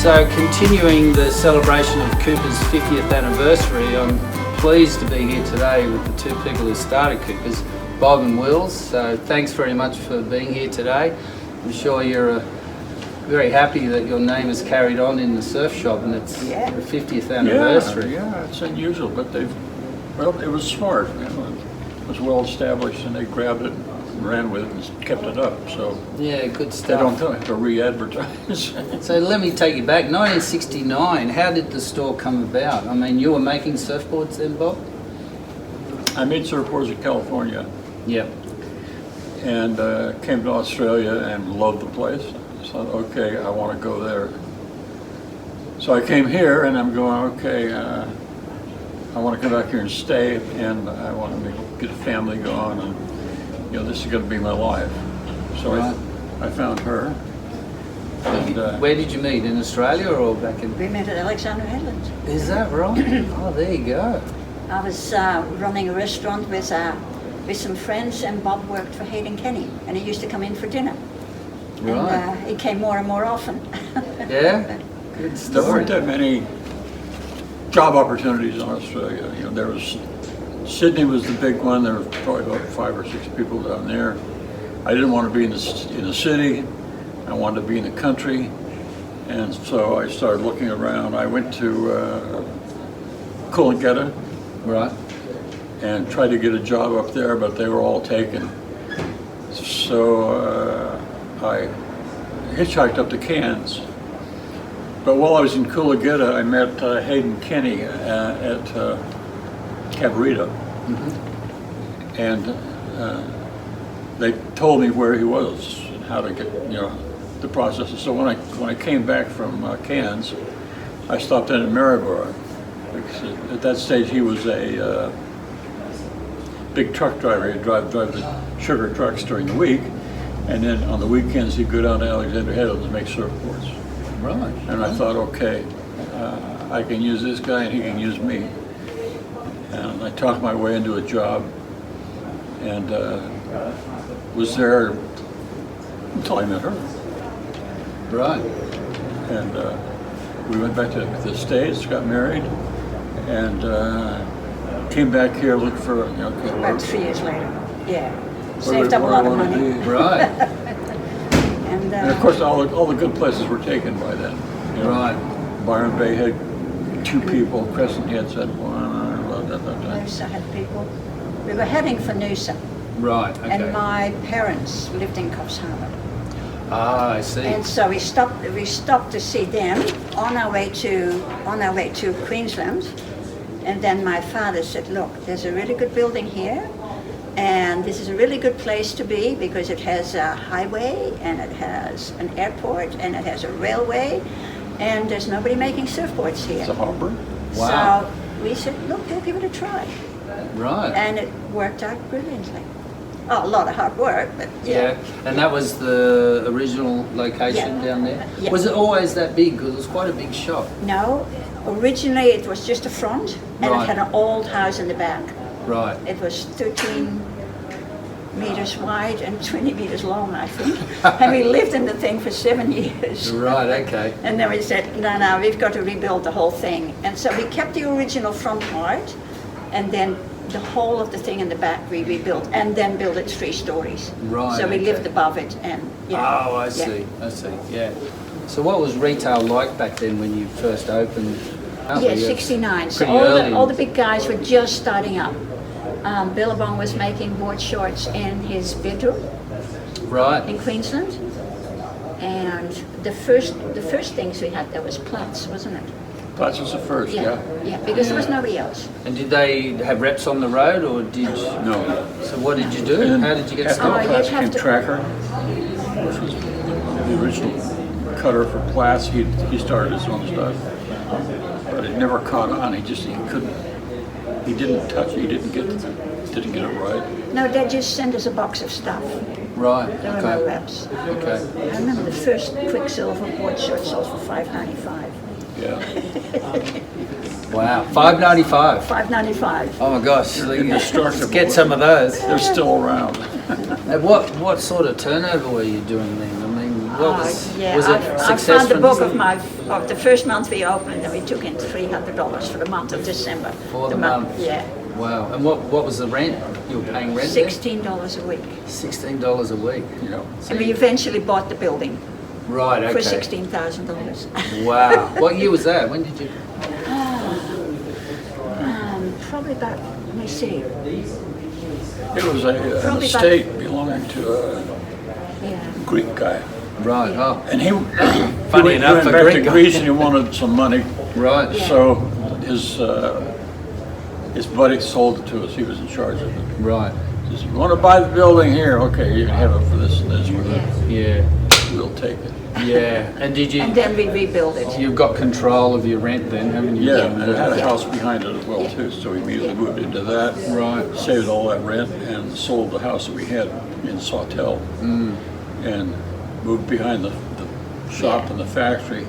So continuing the celebration of Cooper's 50th anniversary, I'm pleased to be here today with the two people who started Cooper's, Bob and Wills. So thanks very much for being here today. I'm sure you're very happy that your name is carried on in the surf shop and it's the 50th anniversary. Yeah, it's unusual, but it was smart. You know, it was well established and they grabbed it and ran with it and kept it up. So yeah, good stuff. They don't have to re-advertise. So let me take you back. 1969, how did the store come about? I mean, you were making surfboards then, Bob? I made surfboards in California. Yep. And came to Australia and loved the place. So okay, I want to go there. So I came here and I'm going, okay, I want to come back here and stay, and I want to get a family going, and you know, this is going to be my life. So right. I found her. And, where did you meet? In Australia or back in? We met at Alexander Headland. Is that right? Oh, there you go. I was running a restaurant with some friends, and Bob worked for Hayden Kenny, and he used to come in for dinner. Right. And he came more and more often. Yeah? Good story. There weren't that many job opportunities in Australia. You know, there was, Sydney was the big one. There was probably about 5 or 6 people down there. I didn't want to be in the city. I wanted to be in the country. And so I started looking around. I went to Coolangatta. Right. And tried to get a job up there, but they were all taken. So I hitchhiked up to Cairns. But while I was in Coolangatta, I met Hayden Kenny at Cabarita. Mm-hmm. And they told me where he was and how to get, you know, the process. So when I came back from Cairns, I stopped in at Maryborough. Because at that stage he was a big truck driver. He'd drive the sugar trucks during the week, and then on the weekends he'd go down to Alexander Headland to make surfboards. Right. And I thought, okay, I can use this guy and he can use me. And I talked my way into a job, and was there until I met her. Right. And we went back to the States, got married, and came back here looking for, you know, about 3 years later. Yeah. Saved up a lot of money. Right. And of course, all the good places were taken by then. You know, right. Byron Bay had 2 people. Crescent Heads had 1. Noosa had people. We were heading for Noosa. Right. Okay. And my parents lived in Coffs Harbour. Ah, I see. And so we stopped to see them on our way to Queensland. And then my father said, look, there's a really good building here, and this is a really good place to be because it has a highway, and it has an airport, and it has a railway, and there's nobody making surfboards here. It's a harbor? Wow. So we said, look, we'll give it a try. Right. And it worked out brilliantly. Oh, a lot of hard work, but yeah. And that was the original location down there? Yeah. Was it always that big? Because it was quite a big shop. No, originally it was just a front, and Right. it had an old house in the back. Right. It was 13 meters wide and 20 meters long, I think. And we lived in the thing for 7 years. Right, okay. And then we said, no, we've got to rebuild the whole thing. And so we kept the original front part, and then the whole of the thing in the back we rebuilt, and then built it 3 stories. Right. So we okay. lived above it, and yeah. Oh, I see. Yeah. So what was retail like back then when you first opened? Yeah, 69. So Pretty all the big guys were just starting up. Billabong was making board shorts in his bedroom Right. in Queensland, and the first things we had there was Platts, wasn't it? Platts was the first, yeah. Yeah, because there was nobody else. And did they have reps on the road, or did you? No. So what did you do? How did you get After started? Platts you'd have came to- Tracker, which was the original cutter for Platts. He started his own stuff, but it never caught on. He didn't touch it. He didn't get it right. No, they just sent us a box of stuff. Right. There were no reps. Okay. I remember the first Quicksilver board short sold for $5.95. Yeah. Wow. $5.95. $5.95. Oh my gosh. Indestructible. Get some of those. They're still around. And what sort of turnover were you doing then? I mean, What was Yeah, was it I success found the from book of the first month we opened, and we took in $300 for the month of December. For the month? Yeah, Wow. And what was the rent? You were paying rent there? $16 a week. $16 a week. Yeah. And we eventually bought the building Right, okay. for $16,000. Wow. What year was that? When did you? Probably about, let me see, It was an Probably estate belonging to a yeah. Greek guy. Right. Oh, And he Funny enough, went a back Greek to guy. Greece and he wanted some money. right. Yeah. So his buddy sold it to us. He was in charge of it. Right. He said, "You want to buy the building here? Okay, you can have it for this and this. Yeah. Yeah. We'll take it." Yeah. And did you? And then we rebuilt it. You've got control of your rent then, haven't you? Yeah, and it had a Yeah. house behind it as well too. So we immediately moved into that. Right. Saved all that rent and sold the house that we had in Sawtell and moved behind the shop Yeah. and the factory.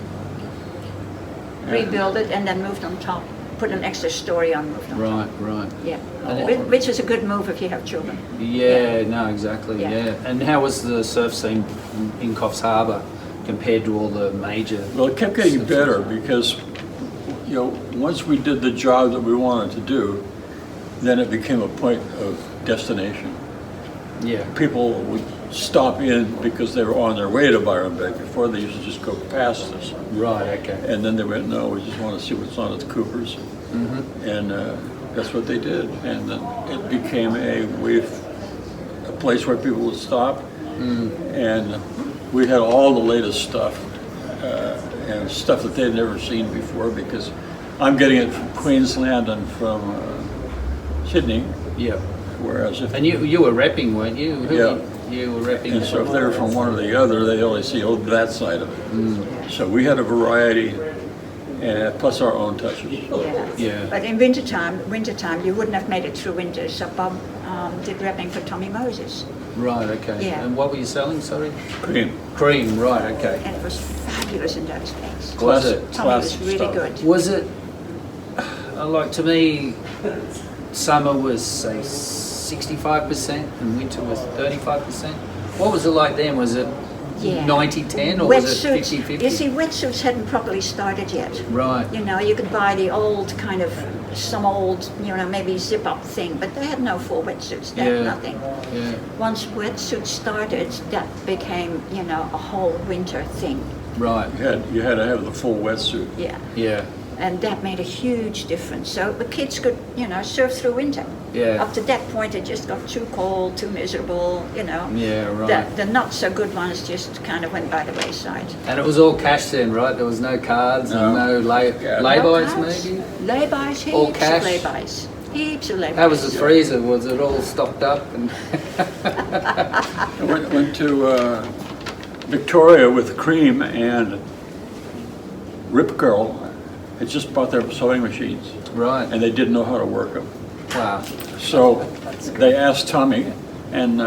Rebuilt it and then moved on top. Put an extra story on, moved on top. Right. Right. Yeah, And which is a good move if you have children. Yeah, no, exactly. Yeah. Yeah. And how was the surf scene in Coffs Harbour compared to all the major? Well, it kept getting better because, you know, once we did the job that we wanted to do, then it became a point of destination. Yeah. People would stop in because they were on their way to Byron Bay. Before they used to just go past us. Right. Okay. And then they went, "No, we just want to see what's on at the Coopers." And that's what they did. And then it became a place where people would stop. And we had all the latest stuff and stuff that they'd never seen before because I'm getting it from Queensland and from Sydney. Yeah. Whereas if And you were repping, weren't you? Yeah. You were repping. And so if they're from one or the other, they only see that side of it. So we had a variety, plus our own touches. Yeah. Yeah. But in wintertime, you wouldn't have made it through winter. So Bob did wrapping for Tommy Moses. Right. Okay. Yeah. And what were you selling? Sorry. Cream. Cream. Right. Okay. And it was fabulous in those days. Was it? Tommy was Classic really stuff. good. Was it like to me? Summer was say 65% and winter was 35%. What was it like then? Was it Yeah. 90-10 or was it Wetsuits, 50-50? you see, wetsuits hadn't properly started yet. Right. You know, you could buy the old kind of, some old, you know, maybe zip-up thing, but they had no full wetsuits, they had Yeah. nothing. Yeah. Once wetsuits started, that became, you know, a whole winter thing. Right. You had to have the full wetsuit. Yeah. Yeah. And that made a huge difference. So the kids could, you know, surf through winter. Yeah. Up to that point, it just got too cold, too miserable, you know. Yeah, right. The not so good ones just kind of went by the wayside. And it was all cash then, right? There was no cards and no Yeah. lay-bys No cards. maybe? Lay-bys, heaps All cash? of lay-bys. Heaps of lay-bys. How was the freezer? Was it all stocked up? And I went to Victoria with Cream and Rip Girl had just bought their sewing machines right. and they didn't know how to work them. Wow. So they asked Tommy, and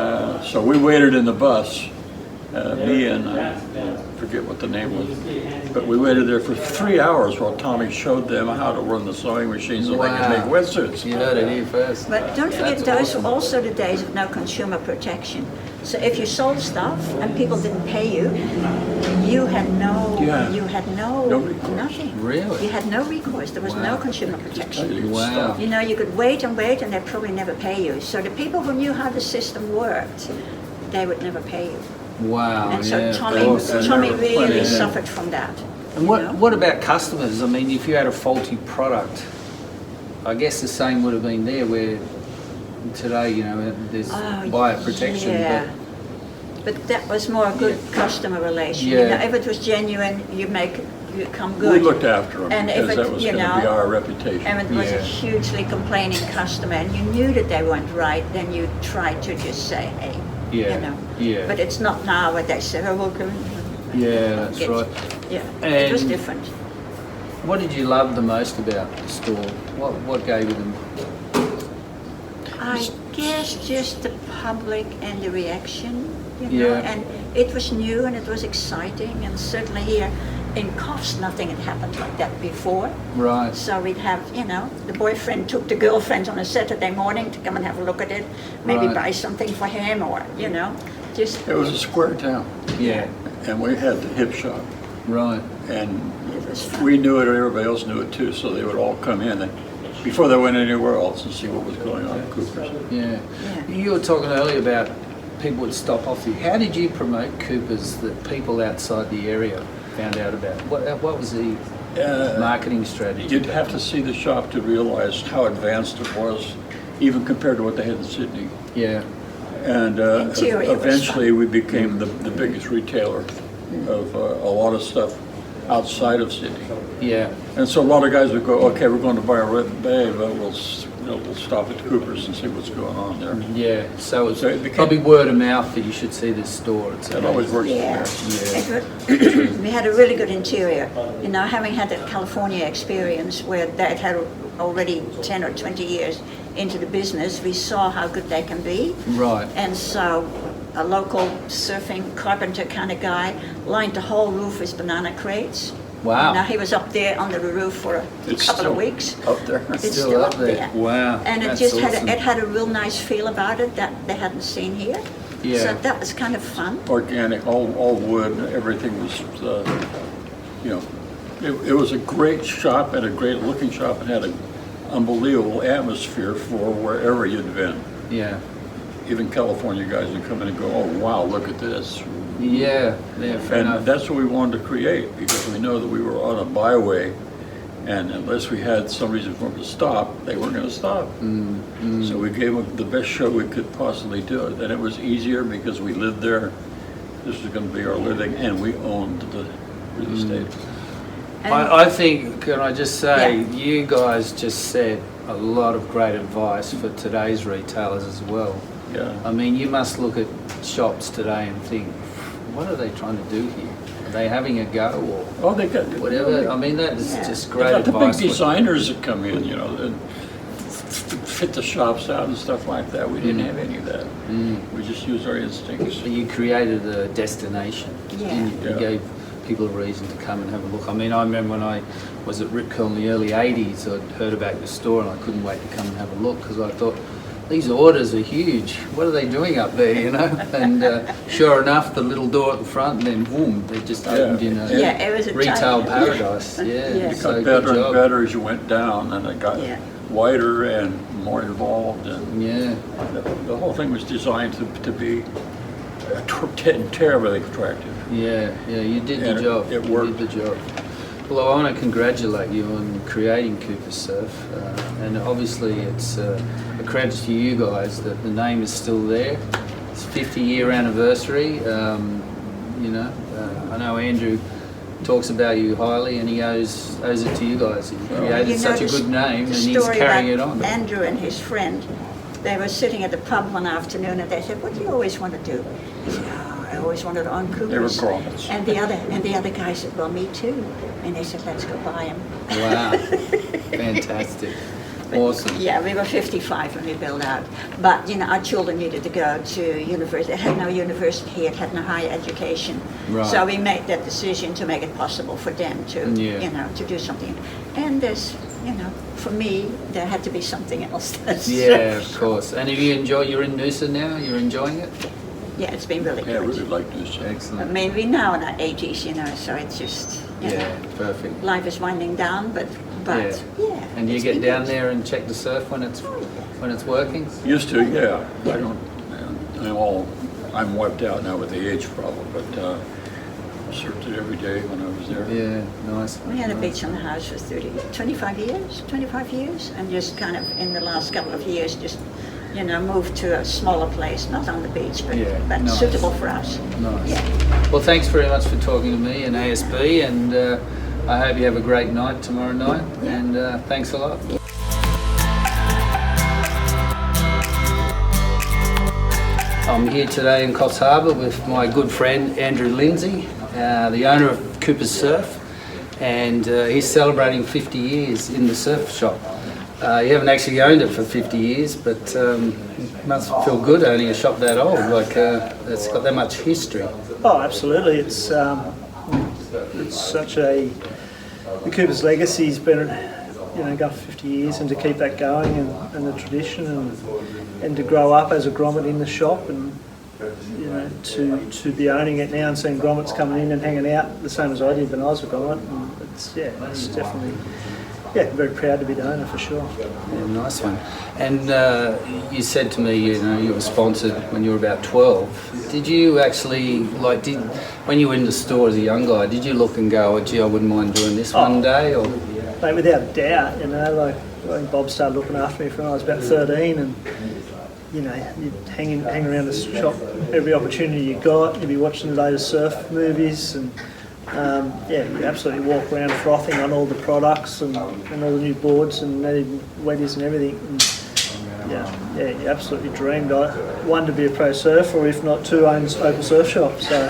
so we waited in the bus, me and forget what the name was, but we waited there for 3 hours while Tommy showed them how to run the sewing machine so they Wow. could make wetsuits. You heard it here first. But don't forget, That's those were also the days of no consumer protection. So if you sold stuff and people didn't pay you, you had no, Yeah. No recourse. nothing. Really? You had no recourse. There was no Wow. consumer protection. Wow. You know, you could wait and wait, and they'd probably never pay you. So the people who knew how the system worked, they would never pay you. Wow. And so yeah, of Tommy course. And really there were plenty, yeah. suffered from that. And you know? what about customers? I mean, if you had a faulty product, I guess the same would have been there where today, you know, there's buyer protection. Yeah. But that was more a good customer relation. Yeah. You know, if it was genuine, you come good. We looked after them And if because it, that was you going to be know, our reputation. And it was Yeah. a hugely complaining customer, and you knew that they weren't right, then you tried to just say, hey, Yeah. you know. Yeah. But it's not now what they say, oh, well, go. Yeah, that's right. Yeah, it was And- different. What did you love the most about the store? What gave you the... I guess just the public and the reaction, you know, Yeah. and it was new and it was exciting, and certainly here in Coffs nothing had happened like that before. Right. So we'd have, you know, the boyfriend took the girlfriend on a Saturday morning to come and have a look at it, maybe Right. buy something for him, or, you know, just, It was a square town. Yeah. and we had the hip shop. Right. And It was fun. we knew it, and everybody else knew it too, so they would all come in and, before they went anywhere else, and see what was going on at Cooper's. Yeah. Yeah. You were talking earlier about people would stop off you. How did you promote Cooper's that people outside the area found out about? What was the marketing strategy? You'd have to see the shop to realize how advanced it was, even compared to what they had in Sydney. Yeah. And Interior was eventually we became the biggest retailer of a lot of stuff outside of Sydney. Yeah. And so a lot of guys would go, okay, we're going to buy a Red Bay, but we'll stop at Cooper's and see what's going on there. Yeah. So it's So it became- probably word of mouth that you should see this store. It's It always works Yeah. there. We had a really good interior. You know, having had that California experience where they had already 10 or 20 years into the business, we saw how good they can be. Right. And so a local surfing carpenter kind of guy lined the whole roof with banana crates. Wow. Now he was up there under the roof for a It's couple of still weeks. up there. It's Still up there. Wow. And it That's just awesome. had a real nice feel about it that they hadn't seen here. Yeah. So that was kind of fun. Organic, all wood, everything was, you know, it was a great shop and a great looking shop and had an unbelievable atmosphere for wherever you'd been. Yeah. Even California guys would come in and go, oh, wow, look at this. Yeah. Yeah. Fair And enough. that's what we wanted to create, because we know that we were on a byway, and unless we had some reason for them to stop, they weren't going to stop. So we gave them the best show we could possibly do it, and it was easier because we lived there. This was going to be our living, and we owned the real estate. And- I think, can I just say, Yeah. you guys just said a lot of great advice for today's retailers as well. Yeah. I mean, you must look at shops today and think, what are they trying to do here? Are they having a go or Oh, they got whatever? I mean, that is Yeah. just They great got the big advice. designers that come in, you know, that fit the shops out and stuff like that. We didn't have any of that. We just used our instincts. You created a destination. Yeah. You Yeah. gave people a reason to come and have a look. I mean, I remember when I was at Rip Curl in the early 80s, I'd heard about your store and I couldn't wait to come and have a look because I thought, these orders are huge. What are they doing up there, you know? And sure enough, the little door at the front, and then boom, they just opened in a Yeah, it was a retail tight- paradise. Yeah, Yeah. It so got good better and job. better as you went down, and it got Yeah. wider and more involved, and Yeah, the whole thing was designed to be terribly attractive. yeah, you did the And job. it worked. You did the job. Well, I want to congratulate you on creating Cooper's Surf, and obviously it's a credit to you guys that the name is still there. It's 50-year anniversary. You know, I know Andrew talks about you highly, and he owes it to you guys. He created You know, such a the good name, and the he's story carrying it about on. Andrew and his friend, they were sitting at the pub one afternoon and they said, what do you always want to do? He said, oh, I always wanted to own Cooper's. They were grommets. And the other guy said, well, me too. And they said, let's go buy him. Wow, fantastic, awesome. Yeah, we were 55 when we built out. But, you know, our children needed to go to university. It had no university here, it had no higher education. Right. So we made that decision to make it possible for them to, Yeah. you know, to do something. And there's, you know, for me, there had to be something else. Yeah, of course. And if you enjoy, you're in Noosa now, you're enjoying it? Yeah, it's been really Yeah, I good. really like this. I Excellent. mean, we're now in our 80s, you know, so it's just, you Yeah, know, perfect. life is winding down, but yeah. And do you it's get been down good. there and check the surf when it's working? Used to, yeah. I don't. I'm wiped out now with the age problem, but I surfed it every day when I was there. Yeah, nice. We had a nice. beach on the house for 25 years, and just kind of in the last couple of years, just, you know, moved to a smaller place, not on the beach, but, Yeah, but nice. suitable for us. Nice. Yeah. Well, thanks very much for talking to me and ASB, and I hope you have a great night tomorrow night, and thanks a lot. I'm here today in Coffs Harbour with my good friend Andrew Lindsay, the owner of Cooper's Surf, and he's celebrating 50 years in the surf shop. You haven't actually owned it for 50 years, but it must feel good owning a shop that old, like it's got that much history. Oh, absolutely. It's such a the Cooper's legacy's been, you know, going for 50 years, and to keep that going, and the tradition, and to grow up as a grommet in the shop, and you know, to have that you know, to be owning it now and seeing grommets coming in and hanging out the same as I did when I was a grommet. And it's definitely, very proud to be the owner for sure. Yeah, nice one. And you said to me, you know, you were sponsored when you were about 12. Did you actually, when you were in the store as a young guy, did you look and go, oh, gee, I wouldn't mind doing this one day? Or? Mate, without a doubt, you know, like I think Bob started looking after me when I was about 13, and you know, you'd hang around the shop every opportunity you got. You'd be watching the latest surf movies, and you absolutely walk around frothing on all the products and all the new boards and weddies and everything. And you absolutely dreamed. One, to be a pro surfer, or if not, two, owns open surf shop. So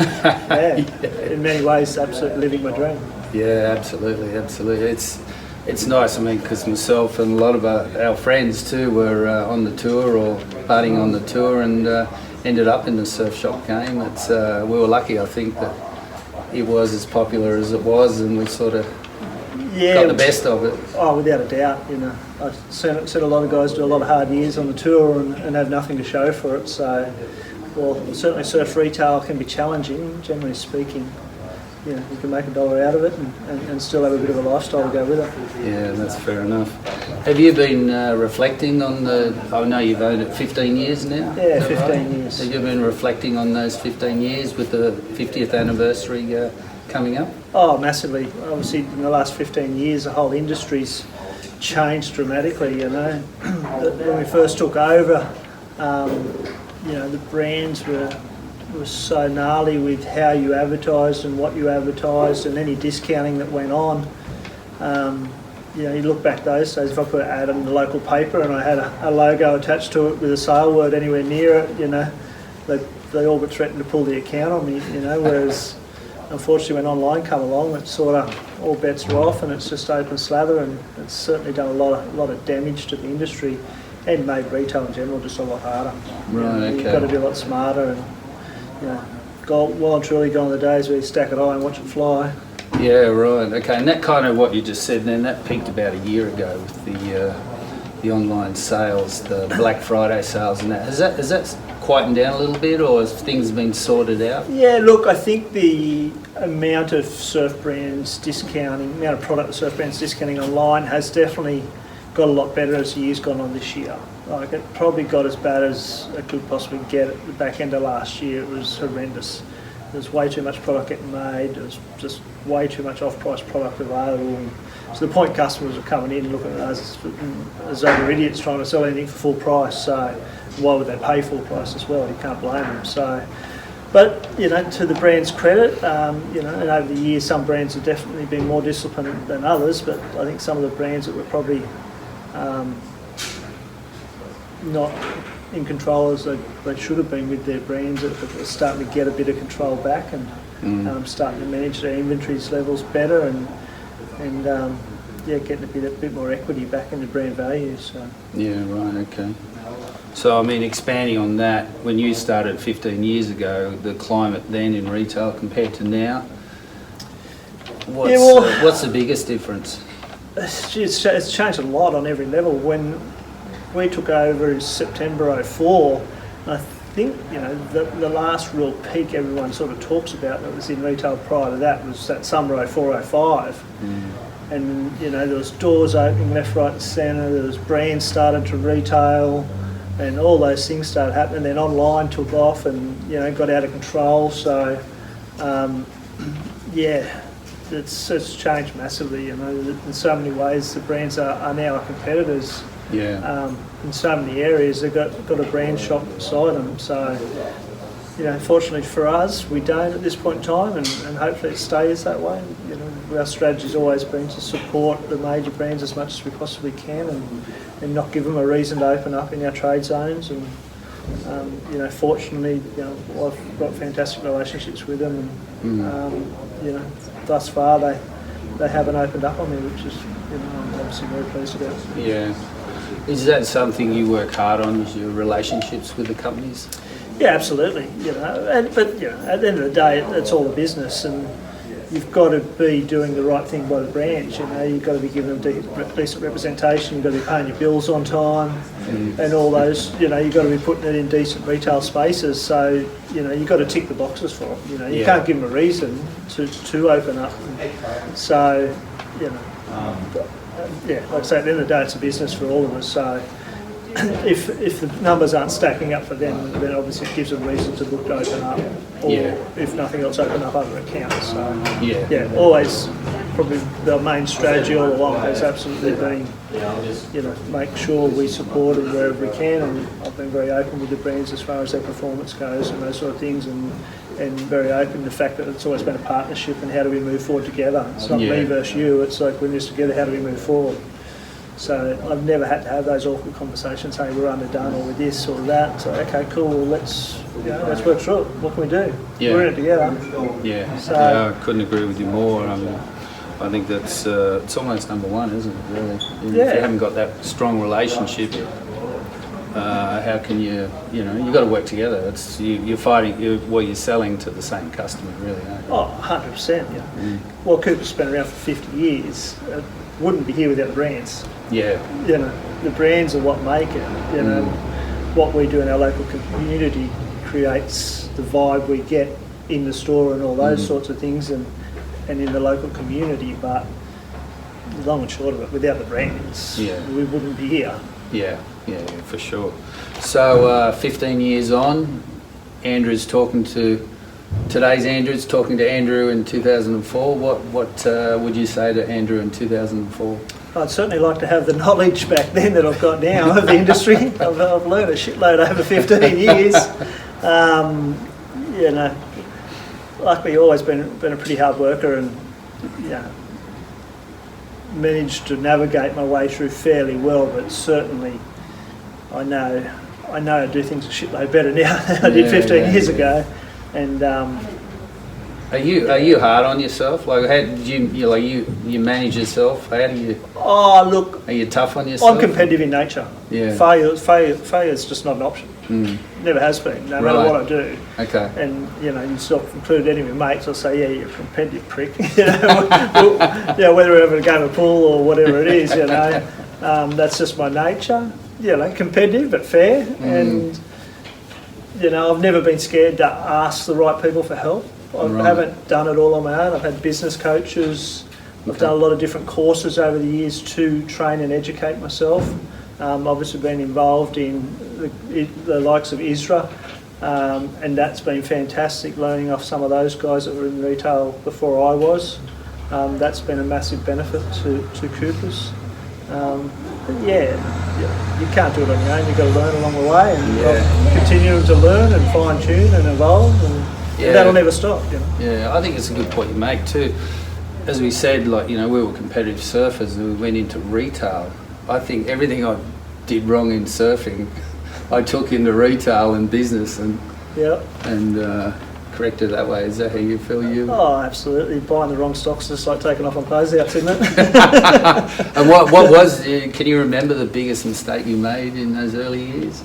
in many ways, absolutely living my dream. Yeah, absolutely. It's nice, I mean, because myself and a lot of our friends too were on the tour or partying on the tour and ended up in the surf shop game. We were lucky, I think, that it was as popular as it was, and we sort of got the best of it. Oh, without a doubt, you know. I've seen a lot of guys do a lot of hard years on the tour and have nothing to show for it, so, well, certainly surf retail can be challenging, generally speaking. You know, you can make $1 out of it and still have a bit of a lifestyle to go with it. Yeah, that's fair enough. Have you been reflecting on I know you've owned it 15 years now? Yeah, 15 years. Have you been reflecting on those 15 years with the 50th anniversary coming up? Oh, massively. Obviously, in the last 15 years, the whole industry's changed dramatically, you know. When we first took over, you know, the brands were so gnarly with how you advertised and what you advertised and any discounting that went on. You know, you look back those days, if I put an ad in the local paper and I had a logo attached to it with a sale word anywhere near it, you know, they all but threatened to pull the account on me, you know, whereas unfortunately when online come along, it's sort of all bets are off and it's just open slather, and it's certainly done a lot of damage to the industry and made retail in general just a lot harder. Right, okay. You've got to be a lot smarter, and you know, well and truly gone the days where you stack it high and watch it fly. Yeah, right. Okay, and that kind of what you just said then, that peaked about a year ago with the online sales, the Black Friday sales and that. Has that quietened down a little bit, or has things been sorted out? Yeah, look, I think the amount of surf brands discounting, amount of product surf brands discounting online has definitely got a lot better as the year's gone on this year. Like, it probably got as bad as it could possibly get at the back end of last year. It was horrendous. There's way too much product getting made. There's just way too much off-price product available. To the point customers are coming in looking at us as though they're idiots trying to sell anything for full price. So why would they pay full price as well? You can't blame them. So, but you know, to the brand's credit, you know, and over the years, some brands have definitely been more disciplined than others. But I think some of the brands that were probably not in control as they should have been with their brands, are starting to get a bit of control back and starting to manage their inventories levels better and getting a bit more equity back in the brand value. So. Yeah, right, okay. So I mean, expanding on that, when you started 15 years ago, the climate then in retail compared to now, what's the biggest difference? It's changed a lot on every level. When we took over in September 04, I think, you know, the last real peak everyone sort of talks about that was in retail prior to that was that summer 04, 05. And, you know, there was doors opening left, right and centre, there was brands started to retail and all those things started happening. Then online took off and, you know, got out of control. So, it's changed massively, you know, in so many ways. The brands are now our competitors. Yeah. In so many areas, they've got a brand shop beside them. So, you know, fortunately for us, we don't at this point in time, and hopefully it stays that way. You know, our strategy's always been to support the major brands as much as we possibly can, and not give them a reason to open up in our trade zones. And you know, fortunately, you know, I've got fantastic relationships with them, and you know, thus far they haven't opened up on me, which is, you know, I'm obviously very pleased about. Yeah. Is that something you work hard on, is your relationships with the companies? Yeah, absolutely. You know, but you know, at the end of the day, it's all a business, and you've got to be doing the right thing by the brands. You know, you've got to be giving them decent representation. You've got to be paying your bills on time, and all those. You know, you've got to be putting it in decent retail spaces. So you know, you've got to tick the boxes for them. You know, you can't give them a reason to open up. So you know, like I say, at the end of the day, it's a business for all of us. So if the numbers aren't stacking up for them, then obviously it gives them reason to look to open up, or if nothing else, open up other accounts. So always probably the main strategy all along has absolutely been, you know, make sure we support them wherever we can, and I've been very open with the brands as far as their performance goes and those sort of things, and very open to the fact that it's always been a partnership and how do we move forward together. It's not me versus you, it's like we're in this together, how do we move forward? So I've never had to have those awkward conversations, hey, we're underdone or with this or that. So okay, cool, well, let's work through it. What can we do? We're in it together. I couldn't agree with you more. I think that's it's almost number one, isn't it? Really. If you haven't got that strong relationship, how can you? You know, you've got to work together. It's you're fighting. You're selling to the same customer, really. Aren't you? Oh, 100%. Yeah. Well, Cooper's been around for 50 years. Wouldn't be here without the brands. Yeah. You know, the brands are what make it. You know, what we do in our local community creates the vibe we get in the store and all those sorts of things, and in the local community. But long and short of it, without the brands, we wouldn't be here. Yeah, for sure. So 15 years on, Andrew's talking to. Today's Andrew's talking to Andrew in 2004. What would you say to Andrew in 2004? I'd certainly like to have the knowledge back then that I've got now of the industry. I've learned a shitload over 15 years. You know, luckily always been a pretty hard worker, and managed to navigate my way through fairly well. But certainly, I know I do things a shitload better now than I did 15 years ago. And are you hard on yourself? Like, how did you manage yourself? How do you? Oh, look. Are you tough on yourself? I'm competitive in nature. Yeah. Failure is just not an option. Never has been. No matter what I do. Okay. And you know, you sort of include any of my mates. I'll say, yeah, you're a competitive prick. You know, whether we're having a game of pool or whatever it is. You know, that's just my nature. You know, competitive but fair and. You know, I've never been scared to ask the right people for help. I haven't done it all on my own. I've had business coaches. I've done a lot of different courses over the years to train and educate myself. Obviously been involved in the likes of ISRA, and that's been fantastic, learning off some of those guys that were in retail before I was. That's been a massive benefit to Coopers. You can't do it on your own. You've got to learn along the way, and continue to learn and fine tune and evolve, and that'll never stop. You know? Yeah, I think it's a good point you make too. As we said, like, you know, we were competitive surfers and we went into retail. I think everything I did wrong in surfing, I took into retail and business and corrected that way. Is that how you feel? Oh, absolutely. Buying the wrong stocks is just like taking off on closeouts, isn't it? And what was? Can you remember the biggest mistake you made in those early years?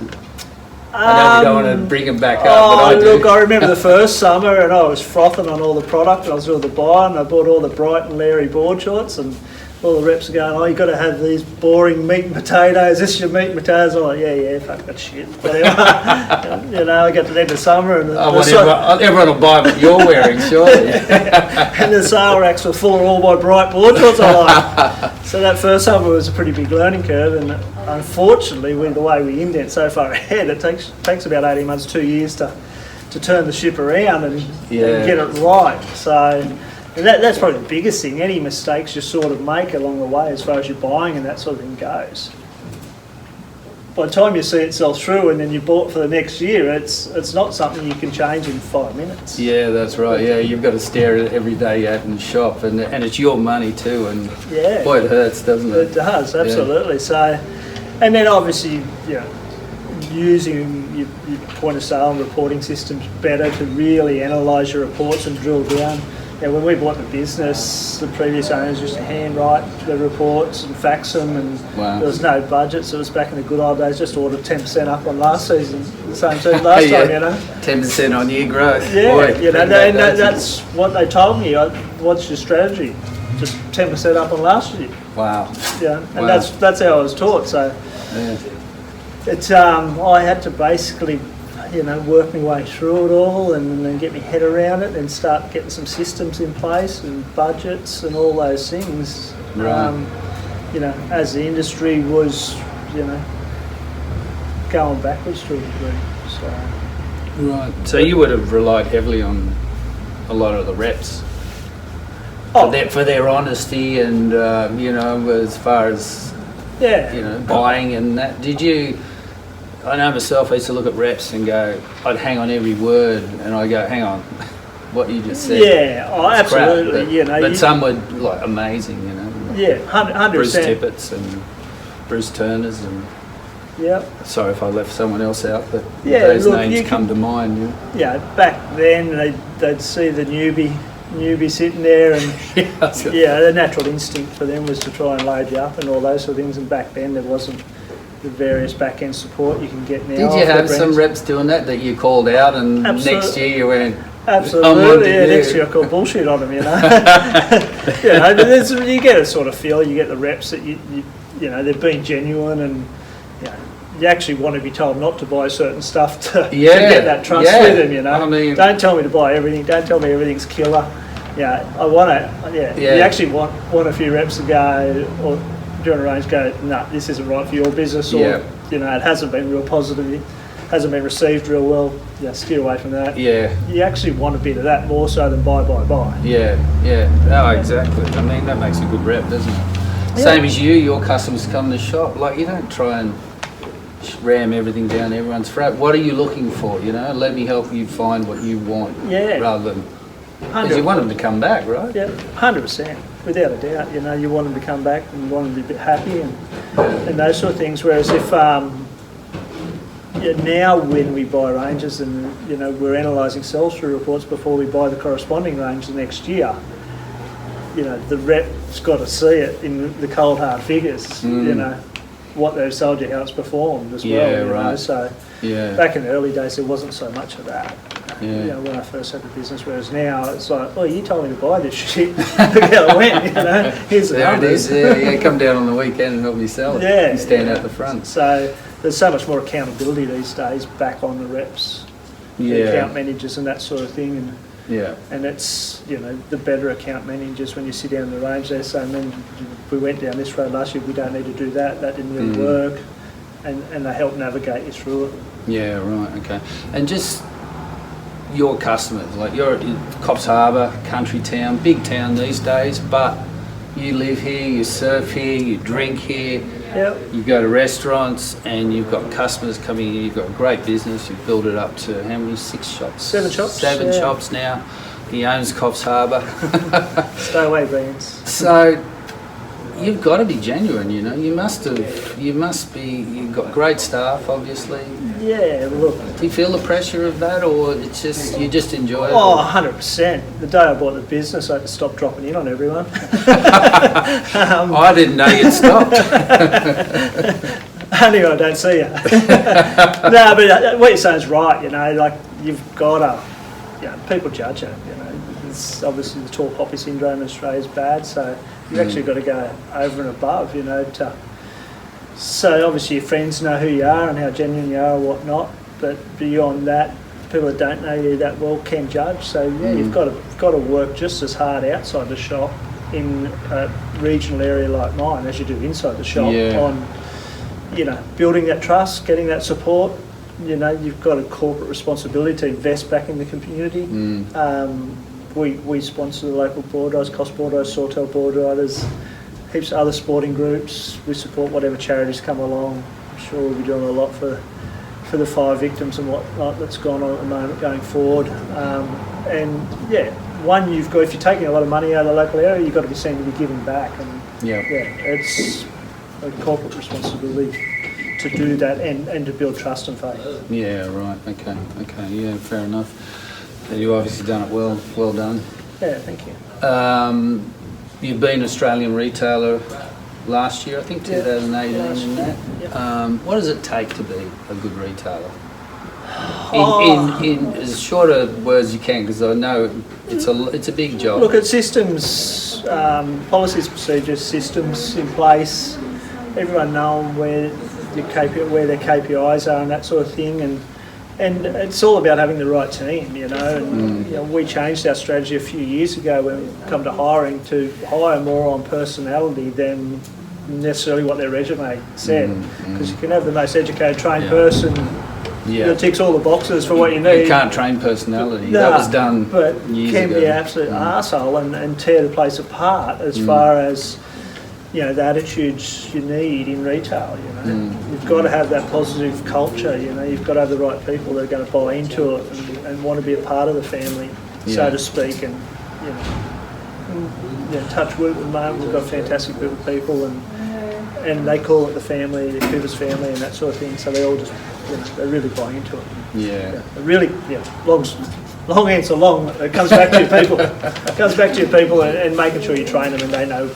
I know we don't want to bring them back up, but I do. Look, I remember the first summer, and I was frothing on all the product. I was doing the buy, and I bought all the Bright and Larry board shorts, and all the reps are going, oh, you've got to have these boring meat and potatoes. This is your meat and potatoes. I'm like, yeah, fuck that shit. Whatever. You know, I get to the end of summer and... everyone will buy what you're wearing, surely. And the sale racks were full of all my Bright board shorts. So that first summer was a pretty big learning curve, and unfortunately, with the way we indent so far ahead, it takes about 18 months, 2 years to turn the ship around and get it right. So... And that's probably the biggest thing. Any mistakes you sort of make along the way as far as your buying and that sort of thing goes. By the time you see it sell through and then you bought for the next year, it's not something you can change in 5 minutes. Yeah, that's right. Yeah, you've got to stare at it every day you're out in the shop, and it's your money too. And boy, it hurts, doesn't it? It does, absolutely. Yeah. So, and then obviously, you know, using your point of sale and reporting systems better to really analyse your reports and drill down when we bought the business, the previous owners used to handwrite the reports and fax them, and Wow. there was no budget, so it was back in the good old days, just ordered 10% up on last season, the same season last Yeah. time, you know. 10% on year growth. Yeah, Boy, you know, bring back those. that's what they told me. What's your strategy? Just 10% up on last year. Wow. Yeah, and Wow. that's how I was taught. So Yeah. it's I had to basically, work my way through it all and then get my head around it and start getting some systems in place and budgets and all those things. Right. As the industry was, going backwards to a degree. So. Right. So you would have relied heavily on a lot of the reps Oh, for their honesty and as far as yeah. buying and that. Did you? I know myself. I used to look at reps and go. I'd hang on every word, and I go, hang on, what you just said. Yeah, it's crap, absolutely. but, but some were like amazing. Yeah, 100%. Bruce Tippett's and Bruce Turner's and. Yep. Sorry if I left someone else out, but Yeah, those look, names you come to mind. Yeah, back then they'd see the newbie sitting there, and the natural instinct for them was to try and load you up and all those sort of things. And back then there wasn't the various back end support you can get now. Did you have some reps doing that you called out, and next year you went? Absolutely, yeah. Next year I call bullshit on them, you get a sort of feel. You get the reps that they've been genuine, and you actually want to be told not to buy certain stuff to get that trust with them. I mean, don't tell me to buy everything. Don't tell me everything's killer. Yeah, I want to. Yeah, you actually want a few reps to go or during a range go. No, this isn't right for your business, or it hasn't been real positive. It hasn't been received real well. Yeah, steer away from that. Yeah. You actually want a bit of that more so than buy. Yeah. Oh, exactly. I mean, that makes a good rep, doesn't it? Yeah. Same as your customers come to shop. Like, you don't try and ram everything down everyone's throat. What are you looking for? Let me help you find what you want. Yeah. Rather than because you want them to come back, right? Yeah, 100%, without a doubt. You want them to come back and you want them to be a bit happy and those sort of things. Whereas if now when we buy ranges and we're analysing sell-through reports before we buy the corresponding range the next year, the rep's got to see it in the cold hard figures. What they've sold you, how it's performed as well. Right. So back in the early days there wasn't so much of that. Yeah. When I first had the business, whereas now it's like, oh, you told me to buy this shit. Look how it went. Here's the There it numbers. is. Yeah, come down on the weekend and help me sell it. Yeah, You stand out the front. So there's so much more accountability these days back on the reps, the account managers and that sort of thing. And it's, the better account managers when you sit down the range, they're saying, man, we went down this road last year, we don't need to do that, that didn't really work. And they help navigate you through it. Yeah, right, okay. And just your customers, like you're in Coffs Harbour, country town, big town these days, but you live here, you surf here, you drink here, you go to restaurants and you've got customers coming in, you've got a great business, you've built it up to how many, 6 shops? 7 shops. 7 shops now. He owns Coffs Harbour. Stay away, Vans. So you've got to be genuine, you've got great staff, obviously. Yeah, look. Do you feel the pressure of that, or it's just you just enjoy it? Oh, 100%. The day I bought the business, I had to stop dropping in on everyone. I didn't know you'd stopped. Only when I don't see you. No, but what you're saying is right. Like you've got to. People judge it. It's obviously the tall poppy syndrome in Australia is bad, so you've actually got to go over and above. So obviously your friends know who you are and how genuine you are and whatnot, but beyond that, people that don't know you that well can judge. So you've got to work just as hard outside the shop in a regional area like mine as you do inside the shop on, building that trust, getting that support. You've got a corporate responsibility to invest back in the community. We sponsor the local board riders, Coffs board riders, Sawtell board riders, heaps of other sporting groups. We support whatever charities come along. I'm sure we'll be doing a lot for the fire victims and whatnot that's gone on at the moment going forward. If you're taking a lot of money out of the local area, you've got to be seen to be giving back. And it's a corporate responsibility to do that and to build trust and faith. Yeah, right. Okay. Yeah, fair enough. And you've obviously done it well. Well done. Yeah, thank you. You've been Australian retailer last year, I think, 2018 and that. What does it take to be a good retailer? In as short a words as you can, because I know it's a big job. Look at systems, policies, procedures, systems in place. Everyone knowing where their KPIs are and that sort of thing, and it's all about having the right team, you know. And you know, we changed our strategy a few years ago when we come to hiring to hire more on personality than necessarily what their resume said, because you can have the most educated, trained person. Yeah. That ticks all the boxes for what you need. You can't train personality. No, that was done but years can ago. be an absolute arsehole and tear the place apart as far as, you know, the attitudes you need in retail, you know. You've got to have that positive culture, you know. You've got to have the right people that are going to buy into it and want to be a part of the family, so to speak. And, you know, touch wood at the moment, we've got a fantastic group of people, and they call it the family, the Coopers family and that sort of thing, so they all just, you know, they really buy into it. Yeah. Really, long answer, long. It comes back to your people. It comes back to your people and making sure you train them and they know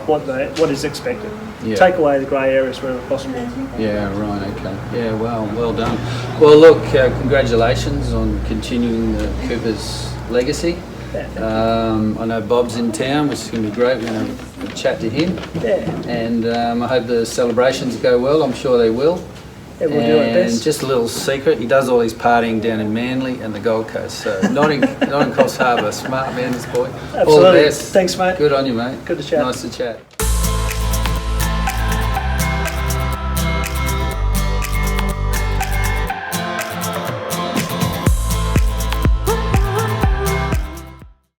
what is expected. Yeah. Take away the grey areas wherever possible. Yeah, right, okay. Yeah, well done. Well, look, congratulations on continuing the Coopers legacy. Yeah, I know Bob's in town, which is going to be great. We're going to have a chat to him. yeah. And I hope the celebrations go well. I'm sure they will. Yeah, we'll do our best. And just a little secret, he does all his partying down in Manly and the Gold Coast. So not in Coffs Harbour. Smart man, this boy. Absolutely. All the best. Thanks, mate. Good on you, mate. Good to chat. Nice to chat.